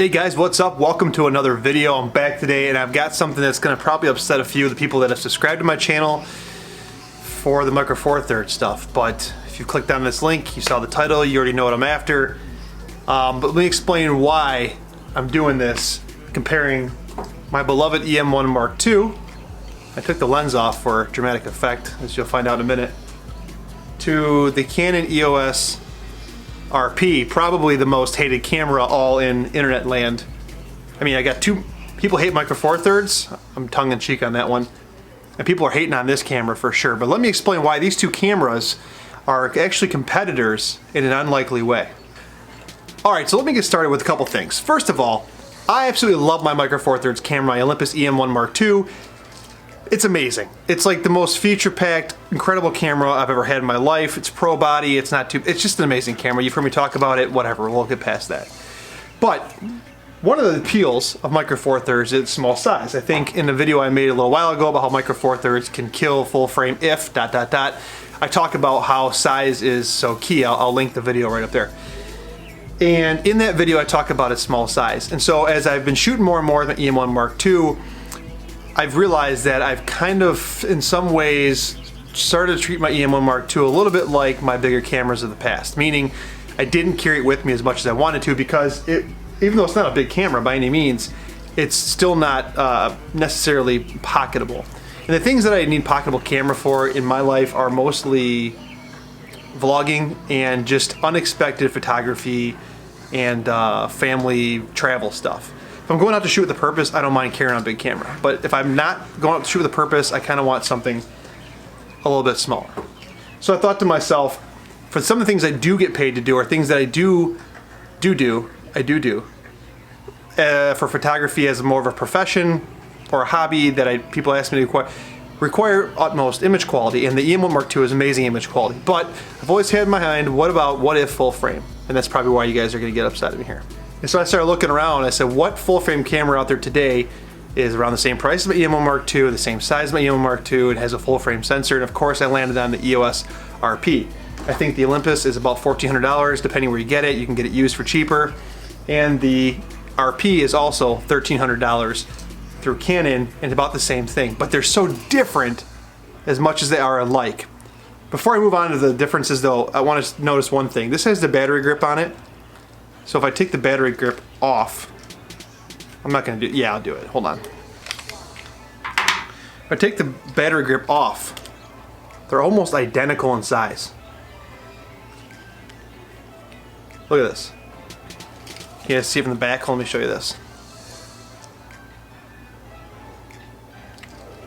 Hey guys, what's up? Welcome to another video. I'm back today and I've got something that's going to probably upset a few of the people that have subscribed to my channel for the Micro Four Thirds stuff. But if you clicked on this link, you saw the title, you already know what I'm after. But let me explain why I'm doing this, comparing my beloved EM1 Mark II, I took the lens off for dramatic effect, as you'll find out in a minute, to the Canon EOS RP, probably the most hated camera all in internet land. I mean, I got two people hate Micro Four Thirds. I'm tongue in cheek on that one, and people are hating on this camera for sure. But let me explain why these two cameras are actually competitors in an unlikely way. All right, so let me get started with a couple things. First of all, I absolutely love my Micro Four Thirds camera, my Olympus EM1 Mark II. It's amazing. It's like the most feature-packed, incredible camera I've ever had in my life. It's pro body, it's just an amazing camera. You've heard me talk about it, whatever, we'll get past that. But one of the appeals of Micro Four Thirds is its small size. I think in the video I made a little while ago about how Micro Four Thirds can kill full frame if ... I talk about how size is so key. I'll link the video right up there. And in that video I talk about its small size. And so as I've been shooting more and more with the EM1 Mark II, I've realized that I've kind of, in some ways, started to treat my EM1 Mark II a little bit like my bigger cameras of the past. Meaning, I didn't carry it with me as much as I wanted to because even though it's not a big camera by any means, it's still not necessarily pocketable. And the things that I need pocketable camera for in my life are mostly vlogging and just unexpected photography and family travel stuff. If I'm going out to shoot with a purpose, I don't mind carrying on a big camera. But if I'm not going out to shoot with a purpose, I kind of want something a little bit smaller. So I thought to myself, for some of the things I do get paid to do, or things that I do for photography as more of a profession or a hobby that people ask me to require utmost image quality, and the EM1 Mark II is amazing image quality. But I've always had in my mind, what if full frame? And that's probably why you guys are going to get upset at me here. And so I started looking around, I said, what full frame camera out there today is around the same price as my EM1 Mark II, the same size as my EM1 Mark II, and has a full frame sensor, and of course I landed on the EOS RP. I think the Olympus is about $1,400, depending where you get it. You can get it used for cheaper. And the RP is also $1,300 through Canon, and about the same thing. But they're so different as much as they are alike. Before I move on to the differences though, I want to notice one thing. This has the battery grip on it. So if I take the battery grip off, I'm not going to do it. Yeah, I'll do it. Hold on. If I take the battery grip off, they're almost identical in size. Look at this. You guys see it from the back? Let me show you this.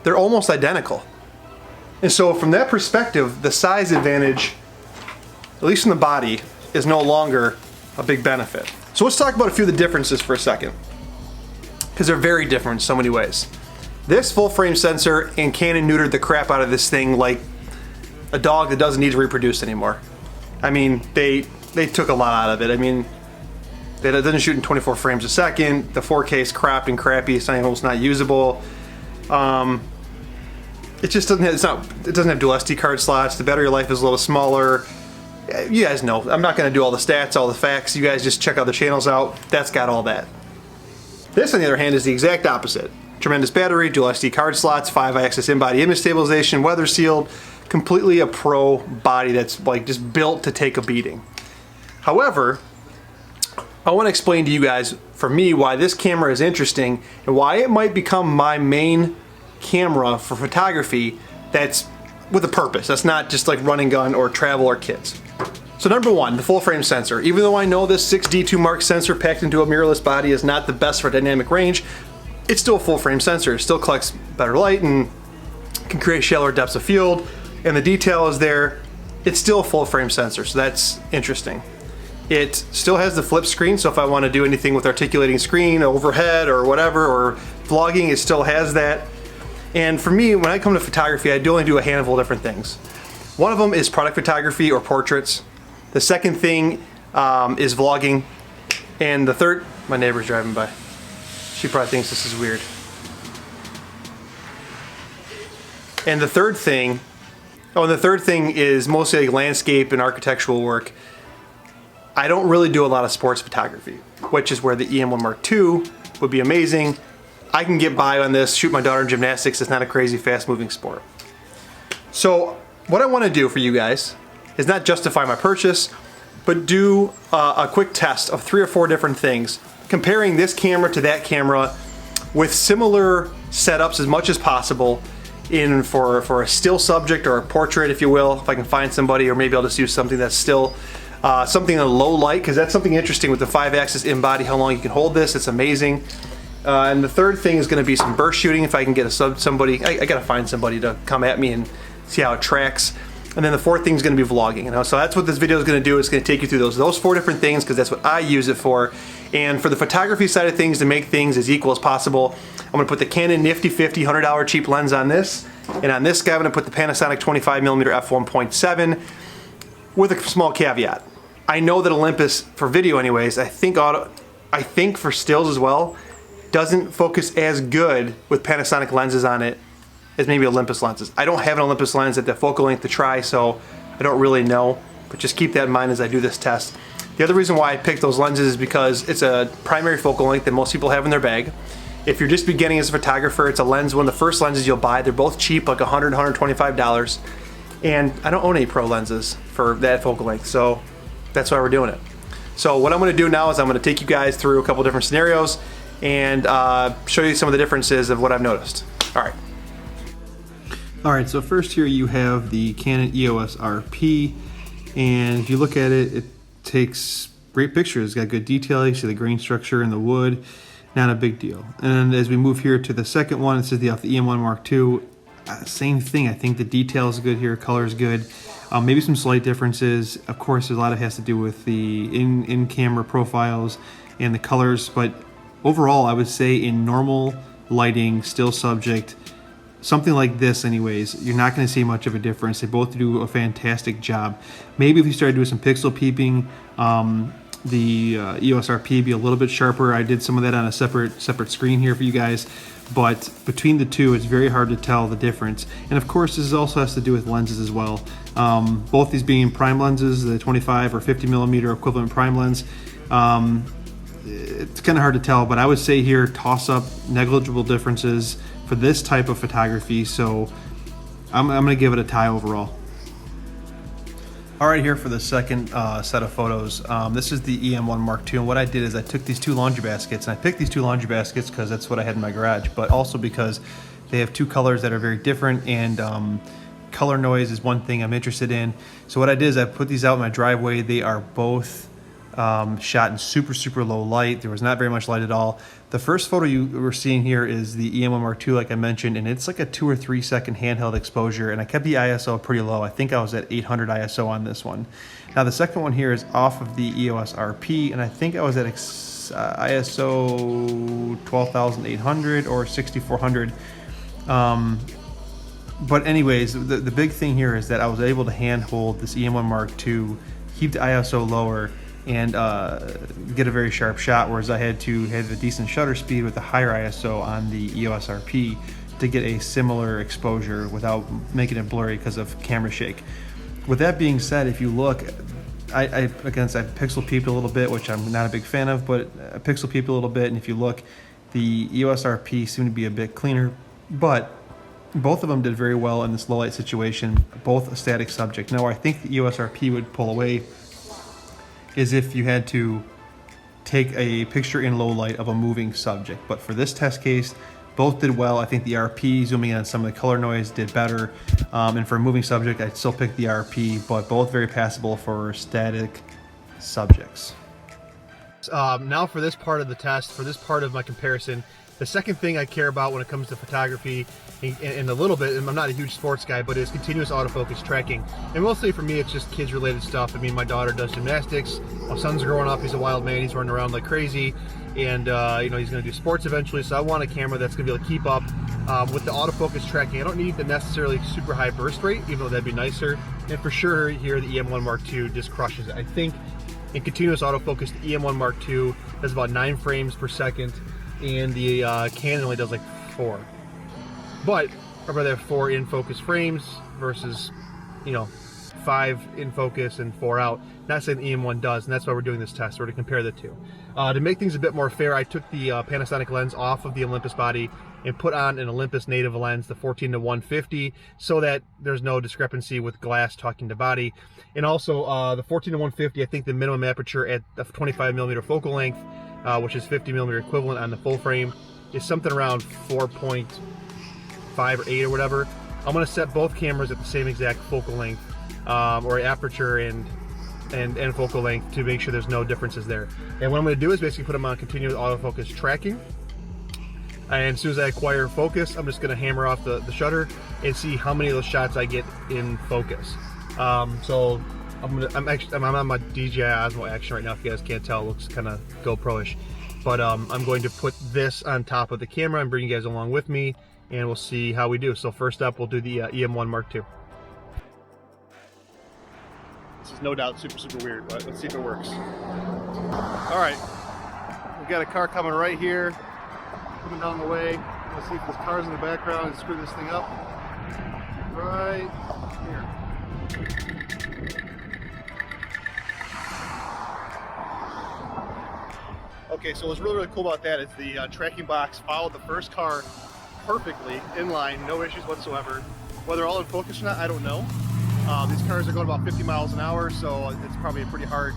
They're almost identical. And so from that perspective, the size advantage, at least in the body, is no longer a big benefit. So let's talk about a few of the differences for a second, because they're very different in so many ways. This full frame sensor, and Canon neutered the crap out of this thing like a dog that doesn't need to reproduce anymore. I mean, they took a lot out of it. I mean, it doesn't shoot in 24 frames a second. The 4K is cropped and crappy. It's almost not usable. It just doesn't have dual SD card slots. The battery life is a little smaller. You guys know, I'm not going to do all the stats, all the facts. You guys just check out the channels out. That's got all that. This, on the other hand, is the exact opposite. Tremendous battery, dual SD card slots, 5-axis in-body image stabilization, weather sealed, completely a pro body that's like just built to take a beating. However, I want to explain to you guys, for me, why this camera is interesting and why it might become my main camera for photography that's with a purpose. That's not just like run and gun or travel or kids. So number one, the full frame sensor. Even though I know this 6D2 Mark sensor packed into a mirrorless body is not the best for dynamic range, it's still a full frame sensor. It still collects better light and can create shallower depths of field, and the detail is there. It's still a full frame sensor, so that's interesting. It still has the flip screen, so if I want to do anything with articulating screen, overhead or whatever, or vlogging, it still has that. And for me, when I come to photography, I only do a handful of different things. One of them is product photography or portraits. The second thing is vlogging. And the third, my neighbor's driving by. She probably thinks this is weird. And the third thing is mostly like landscape and architectural work. I don't really do a lot of sports photography, which is where the EM1 Mark II would be amazing. I can get by on this, shoot my daughter in gymnastics. It's not a crazy fast moving sport. So what I want to do for you guys is not justify my purchase, but do a quick test of 3 or 4 different things, comparing this camera to that camera with similar setups as much as possible in for a still subject or a portrait, if you will, if I can find somebody, or maybe I'll just use something that's still something in a low light, because that's something interesting with the 5-axis in-body, how long you can hold this. It's amazing. And the third thing is going to be some burst shooting. If I can get somebody, I got to find somebody to come at me and see how it tracks. And then the fourth thing is going to be vlogging. So that's what this video is going to do. It's going to take you through those 4 different things, because that's what I use it for. And for the photography side of things, to make things as equal as possible, I'm going to put the Canon Nifty 50 $100 cheap lens on this. And on this guy, I'm going to put the Panasonic 25mm f1.7 with a small caveat. I know that Olympus, for video anyways, I think for stills as well, doesn't focus as good with Panasonic lenses on it as maybe Olympus lenses. I don't have an Olympus lens at the focal length to try, so I don't really know, but just keep that in mind as I do this test. The other reason why I picked those lenses is because it's a primary focal length that most people have in their bag. If you're just beginning as a photographer, it's a lens, one of the first lenses you'll buy. They're both cheap, like $100, $125. And I don't own any pro lenses for that focal length, so that's why we're doing it. So what I'm gonna do now is I'm gonna take you guys through a couple different scenarios and show you some of the differences of what I've noticed. All right, so first here you have the Canon EOS RP, and if you look at it, it takes great pictures. It's got good detail. You see the grain structure in the wood, not a big deal. And as we move here to the second one, it says the EM1 Mark II. Same thing. I think the detail is good here, color is good. Maybe some slight differences. Of course, a lot of it has to do with the in-camera profiles and the colors, but overall, I would say in normal lighting, still subject, something like this anyways, you're not going to see much of a difference. They both do a fantastic job. Maybe if you started doing some pixel peeping, the EOS RP be a little bit sharper. I did some of that on a separate screen here for you guys, but between the two, it's very hard to tell the difference. And of course, this also has to do with lenses as well. Both these being prime lenses, the 25 or 50mm equivalent prime lens. It's kind of hard to tell, but I would say here, toss up negligible differences for this type of photography, so I'm going to give it a tie overall. All right, here for the second set of photos. This is the EM1 Mark II, and what I did is I took these 2 laundry baskets, and I picked these 2 laundry baskets because that's what I had in my garage, but also because they have 2 colors that are very different, and color noise is one thing I'm interested in. So what I did is I put these out in my driveway. They are both shot in super low light. There was not very much light at all. The first photo you were seeing here is the EM1 Mark II, like I mentioned, and it's like a 2 or 3 second handheld exposure, and I kept the ISO pretty low. I think I was at 800 ISO on this one. Now the second one here is off of the EOS RP, and I think I was at ISO 12,800 or 6,400. But anyways, the big thing here is that I was able to handhold this EM1 Mark II, keep the ISO lower, and get a very sharp shot, whereas I had to have a decent shutter speed with a higher ISO on the EOS RP to get a similar exposure without making it blurry because of camera shake. With that being said, if you look, I pixel peeped a little bit, which I'm not a big fan of, but I pixel peeped a little bit, and if you look, the EOS RP seemed to be a bit cleaner, but both of them did very well in this low light situation, both a static subject. Now, where I think the EOS RP would pull away is if you had to take a picture in low light of a moving subject. But for this test case, both did well. I think the RP, zooming in on some of the color noise, did better. And for a moving subject, I'd still pick the RP, but both very passable for static subjects. Now for this part of the test, for this part of my comparison, the second thing I care about when it comes to photography, and a little bit, and I'm not a huge sports guy, but is continuous autofocus tracking. And mostly for me, it's just kids related stuff. I mean, my daughter does gymnastics, my son's growing up, he's a wild man, he's running around like crazy, and you know, he's gonna do sports eventually, so I want a camera that's gonna be able to keep up with the autofocus tracking. I don't need the necessarily super high burst rate, even though that'd be nicer. And for sure here, the EM1 Mark II just crushes it. I think in continuous autofocus, the EM1 Mark II does about 9 frames per second, and the Canon only does like 4. But I'd rather have 4 in focus frames versus, you know, 5 in focus and 4 out. Not saying the EM1 does, and that's why we're doing this test. We're to compare the two. To make things a bit more fair, I took the Panasonic lens off of the Olympus body and put on an Olympus native lens, the 14-150, so that there's no discrepancy with glass talking to body. And also the 14-150, I think the minimum aperture at the 25mm focal length, which is 50mm equivalent on the full frame, is something around 4.5 or 8 or whatever. I'm going to set both cameras at the same exact focal length, or aperture and focal length, to make sure there's no differences there. And what I'm going to do is basically put them on continuous autofocus tracking. And as soon as I acquire focus, I'm just going to hammer off the shutter and see how many of those shots I get in focus. So I'm on my DJI Osmo Action right now. If you guys can't tell, it looks kind of GoPro-ish. But I'm going to put this on top of the camera and bring you guys along with me, and we'll see how we do. So first up, we'll do the EM1 Mark II. This is no doubt super weird, but let's see if it works. All right, we've got a car coming right here, coming down the way. Let's see if there's cars in the background and screw this thing up right here. Okay, so what's really cool about that is the tracking box followed the first car perfectly, in line, no issues whatsoever. Whether all in focus or not, I don't know. These cars are going about 50 miles an hour, so it's probably a pretty hard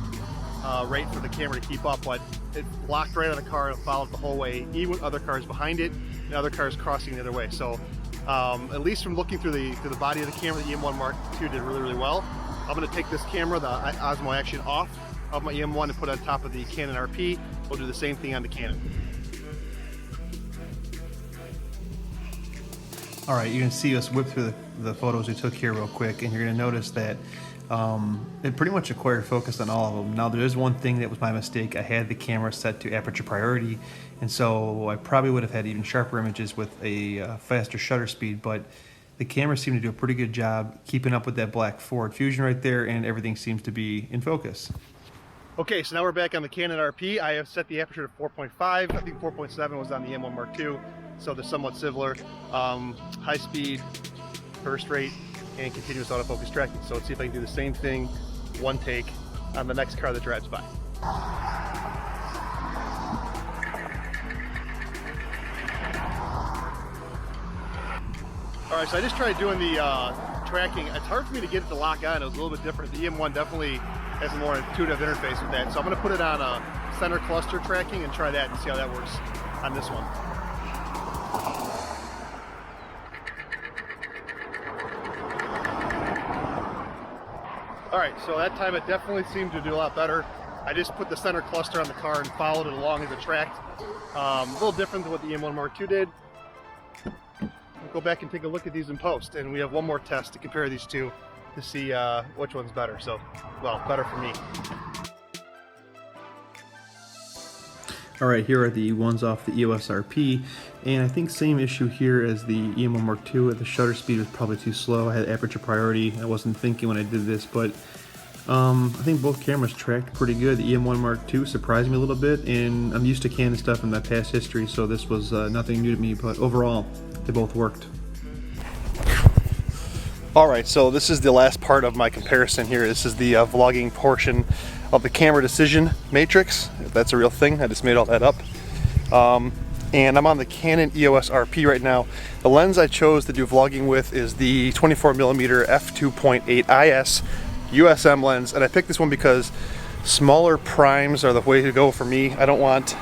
rate for the camera to keep up, but it locked right on the car and followed the whole way, even with other cars behind it and other cars crossing the other way. So at least from looking through the body of the camera, the EM1 Mark II did really well. I'm going to take this camera, the Osmo Action, off of my EM1 and put it on top of the Canon RP. We'll do the same thing on the Canon. All right, you can see us whip through the photos we took here real quick, and you're going to notice that it pretty much acquired focus on all of them. Now, there is one thing that was my mistake. I had the camera set to aperture priority, and so I probably would have had even sharper images with a faster shutter speed, but the camera seemed to do a pretty good job keeping up with that black forward fusion right there, and everything seems to be in focus. Okay, so now we're back on the Canon RP. I have set the aperture to 4.5. I think 4.7 was on the M1 Mark II, so they're somewhat similar. High speed, burst rate, and continuous autofocus tracking. So let's see if I can do the same thing, one take, on the next car that drives by. All right, so I just tried doing the tracking. It's hard for me to get it to lock on. It was a little bit different. The EM1 definitely has a more intuitive interface with that. So I'm going to put it on a center cluster tracking and try that and see how that works on this one. All right, so that time it definitely seemed to do a lot better. I just put the center cluster on the car and followed it along as it tracked. A little different than what the EM1 Mark II did. We'll go back and take a look at these in post, and we have one more test to compare these two to see which one's better. So, well, better for me. All right, here are the ones off the EOS RP, and I think same issue here as the EM1 Mark II. The shutter speed was probably too slow. I had aperture priority. I wasn't thinking when I did this, but I think both cameras tracked pretty good. The EM1 Mark II surprised me a little bit, and I'm used to Canon stuff in my past history, so this was nothing new to me, but overall, they both worked. Alright, so this is the last part of my comparison here. This is the vlogging portion of the camera decision matrix, if that's a real thing. I just made all that up. And I'm on the Canon EOS RP right now. The lens I chose to do vlogging with is the 24mm f2.8 IS USM lens, and I picked this one because smaller primes are the way to go for me. I don't want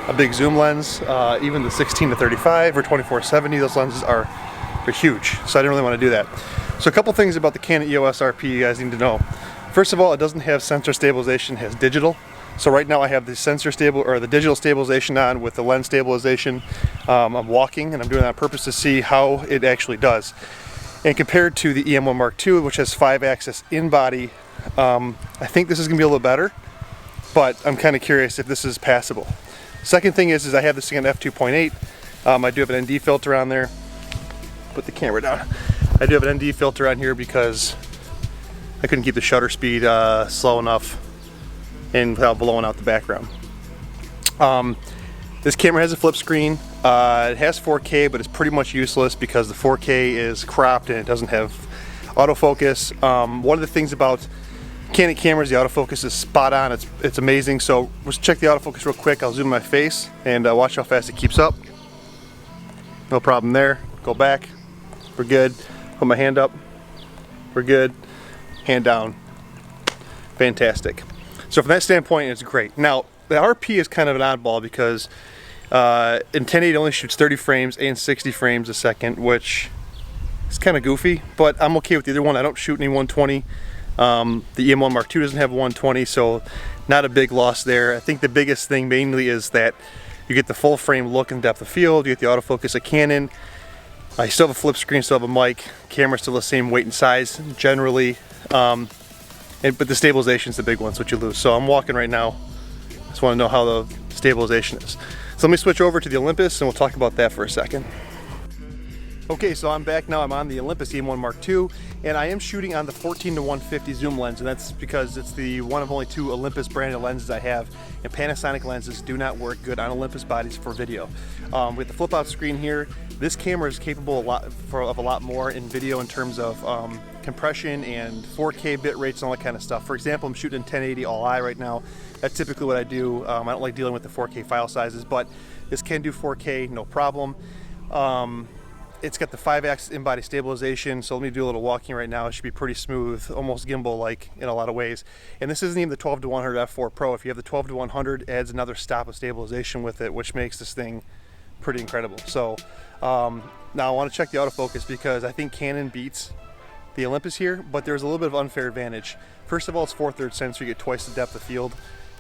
a big zoom lens. Even the 16-35 or 24-70, those lenses they're huge, so I didn't really want to do that. So a couple things about the Canon EOS RP you guys need to know. First of all, it doesn't have sensor stabilization, it has digital. So right now I have the the digital stabilization on with the lens stabilization. I'm walking, and I'm doing that on purpose to see how it actually does. And compared to the EM1 Mark II, which has 5-axis in-body, I think this is going to be a little better, but I'm kind of curious if this is passable. Second thing is I have this thing on f2.8. I do have an ND filter on there. Put the camera down. I do have an ND filter on here because I couldn't keep the shutter speed slow enough and without blowing out the background. This camera has a flip screen. It has 4K, but it's pretty much useless because the 4K is cropped and it doesn't have Autofocus. One of the things about Canon cameras, the autofocus is spot on. It's amazing. So let's check the autofocus real quick. I'll zoom my face and watch how fast it keeps up. No problem there. Go back. We're good. Put my hand up. We're good. Hand down. Fantastic. So from that standpoint, it's great. Now the RP is kind of an oddball because in 1080 it only shoots 30 frames and 60 frames a second, which is kind of goofy, but I'm okay with either one. I don't shoot any 120. The EM1 Mark II doesn't have 120, so not a big loss there. I think the biggest thing mainly is that you get the full frame look and depth of field. You get the autofocus of Canon. I still have a flip screen, still have a mic. Camera's still the same weight and size generally, but the stabilization's the big one, so what you lose. So I'm walking right now. Just want to know how the stabilization is. So let me switch over to the Olympus and we'll talk about that for a second. Okay, so I'm back now. I'm on the Olympus EM1 Mark II, and I am shooting on the 14-to-150 zoom lens, and that's because it's the one of only 2 Olympus branded lenses I have, and Panasonic lenses do not work good on Olympus bodies for video. With the flip out screen here, this camera is capable of a lot more in video in terms of compression and 4K bit rates and all that kind of stuff. For example, I'm shooting in 1080 all-I right now. That's typically what I do. I don't like dealing with the 4K file sizes, but this can do 4K, no problem. It's got the 5-axis in-body stabilization, so let me do a little walking right now. It should be pretty smooth, almost gimbal-like in a lot of ways. And this isn't even the 12-to-100 f4 Pro. If you have the 12-to-100, it adds another stop of stabilization with it, which makes this thing pretty incredible. So now I want to check the autofocus because I think Canon beats the Olympus here, but there's a little bit of unfair advantage. First of all, it's 4/3 sensor, you get twice the depth of field.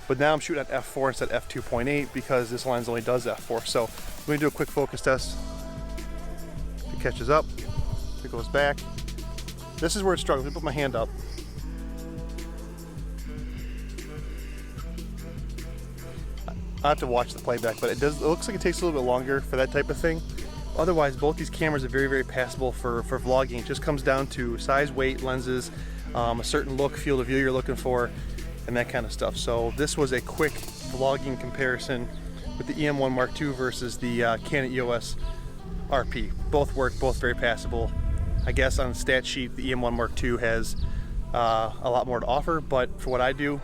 But now I'm shooting at f4 instead of f2.8 because this lens only does f4. So let me do a quick focus test. It catches up, it goes back. This is where it struggles. Let me put my hand up. I have to watch the playback, but it looks like it takes a little bit longer for that type of thing. Otherwise, both these cameras are very, very passable for vlogging. It just comes down to size, weight, lenses, a certain look, field of view you're looking for, and that kind of stuff. So this was a quick vlogging comparison with the EM1 Mark II versus the Canon EOS RP. Both work, both very passable. I guess on the stat sheet, the EM1 Mark II has a lot more to offer, but for what I do,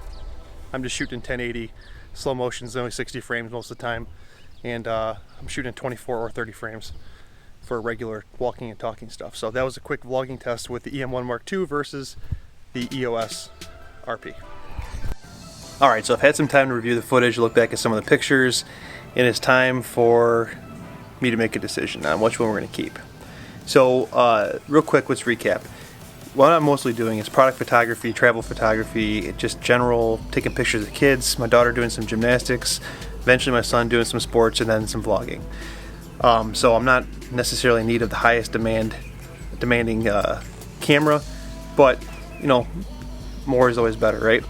I'm just shooting 1080. Slow motion is only 60 frames most of the time, and I'm shooting 24 or 30 frames for regular walking and talking stuff. So that was a quick vlogging test with the EM1 Mark II versus the EOS RP. Alright, so I've had some time to review the footage, look back at some of the pictures, and it's time for me to make a decision on which one we're going to keep. So real quick, let's recap. What I'm mostly doing is product photography, travel photography, just general taking pictures of kids, my daughter doing some gymnastics, eventually my son doing some sports, and then some vlogging. So I'm not necessarily in need of the highest demanding camera, but you know, more is always better, right?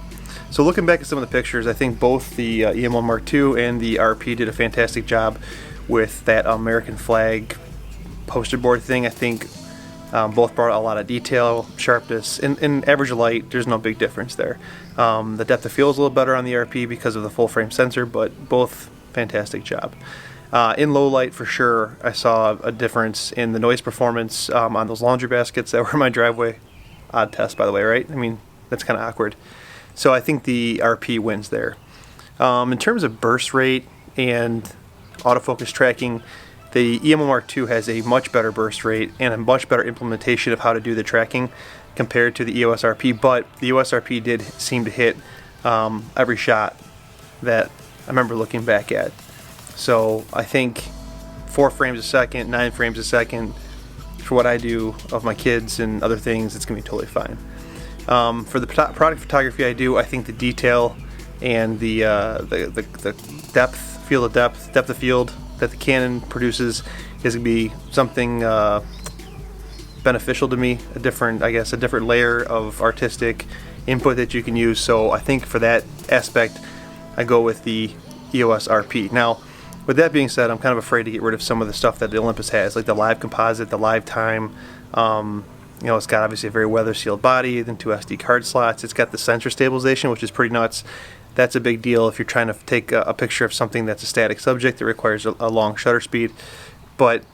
So looking back at some of the pictures, I think both the EM1 Mark II and the RP did a fantastic job with that American flag poster board thing. I think both brought a lot of detail, sharpness. In average light, there's no big difference there. The depth of field is a little better on the RP because of the full frame sensor, but both fantastic job. In low light, for sure, I saw a difference in the noise performance on those laundry baskets that were in my driveway. Odd test, by the way, right? I mean, that's kind of awkward. So I think the RP wins there. In terms of burst rate and autofocus tracking, the EM1 Mark II has a much better burst rate and a much better implementation of how to do the tracking compared to the EOS RP, but the EOS RP did seem to hit every shot that I remember looking back at. So I think 4 frames a second, 9 frames a second, for what I do of my kids and other things, it's going to be totally fine. For the product photography I do, I think the detail and the depth, field of depth of field that the Canon produces is going to be something beneficial to me, a different layer of artistic input that you can use. So I think for that aspect, I go with the EOS RP. Now, with that being said, I'm kind of afraid to get rid of some of the stuff that the Olympus has, like the live composite, the live time. You know, it's got obviously a very weather sealed body, then 2 SD card slots. It's got the sensor stabilization, which is pretty nuts. That's a big deal if you're trying to take a picture of something that's a static subject that requires a long shutter speed. But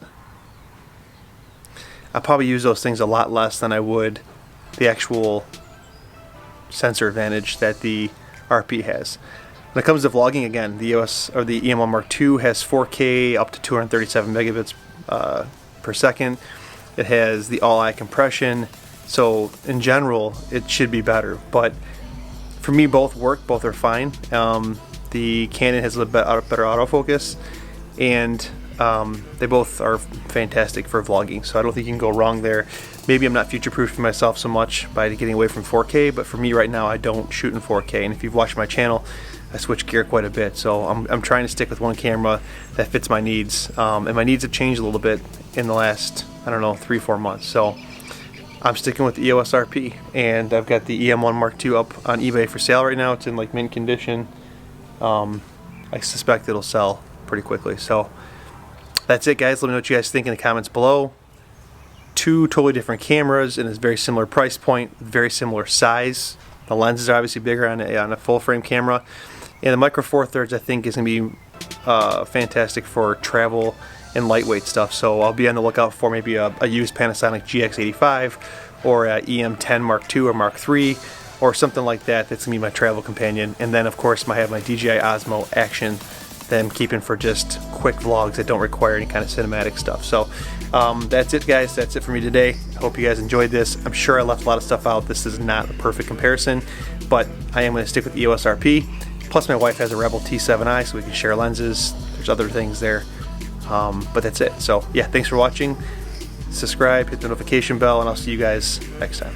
I probably use those things a lot less than I would the actual sensor advantage that the RP has. When it comes to vlogging, again, the EOS or the EM1 Mark II has 4K up to 237 megabits per second. It has the all-eye compression, so in general it should be better. But for me, both work, both are fine. The Canon has a little bit better autofocus, and they both are fantastic for vlogging, so I don't think you can go wrong there. Maybe I'm not future-proofing myself so much by getting away from 4K, but for me right now, I don't shoot in 4K. And if you've watched my channel, I switch gear quite a bit, so I'm trying to stick with one camera that fits my needs. And my needs have changed a little bit in the last, I don't know, 3-4 months. So I'm sticking with the EOS RP, and I've got the EM1 Mark II up on eBay for sale right now. It's in like mint condition. I suspect it'll sell pretty quickly. So that's it, guys. Let me know what you guys think in the comments below. Two totally different cameras in a very similar price point, very similar size. The lenses are obviously bigger on a full frame camera, and the Micro Four Thirds I think is going to be fantastic for travel and lightweight stuff. So I'll be on the lookout for maybe a used Panasonic GX85 or a EM10 Mark II or Mark III or something like that. That's going to be my travel companion. And then of course I have my DJI Osmo Action that I'm keeping for just quick vlogs that don't require any kind of cinematic stuff. So that's it, guys. That's it for me today. Hope you guys enjoyed this. I'm sure I left a lot of stuff out. This is not a perfect comparison, but I am going to stick with the EOS RP. Plus my wife has a Rebel T7i, so we can share lenses. There's other things there, but that's it. So yeah, thanks for watching. Subscribe, hit the notification bell, and I'll see you guys next time.